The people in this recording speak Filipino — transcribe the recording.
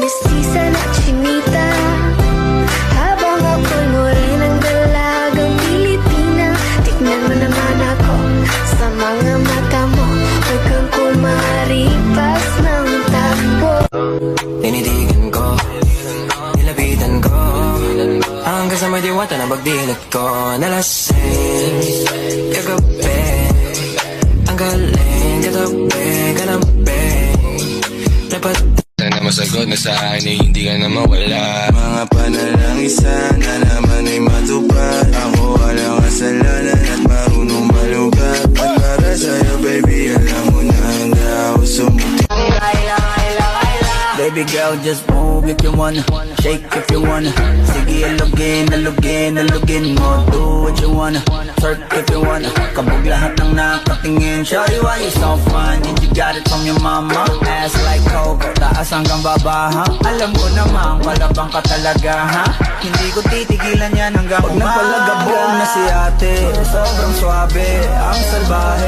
mestiza na chinita, habang ako'y morenang dalagang Pilipina. Tignan mo naman ako sa mga mata mo, huwag kang kumaripas ng takbo. Tinitigan ko, nilapitan ko, hanggang sa may diwata na pagdilat ko. Nalasing, kagabi, ang galing, katabi, kalambing. Dapat sana masagot na sa akin ay hindi ka na mawala. Mga panalangin sana naman ay matupad. Ako walang kasalanan at marunong malugat. At para sa'yo baby, alam mo na handa ako sumuti. Baby girl, just move if you wanna, shake if you wanna. Sige, alugin, alugin, alugin mo. Do what you wanna, twerk if you wanna. Kabog lahat ng nakatingin. Shawty, why you so fun? Did you got it from your mama? Ass like Coco, taas hanggang baba, ha? Alam ko naman, palabang ka talaga, ha? Hindi ko titigilan yan hanggang umaga. Pag nagpalagabog na si ate, sobrang swabe, ang salbahe.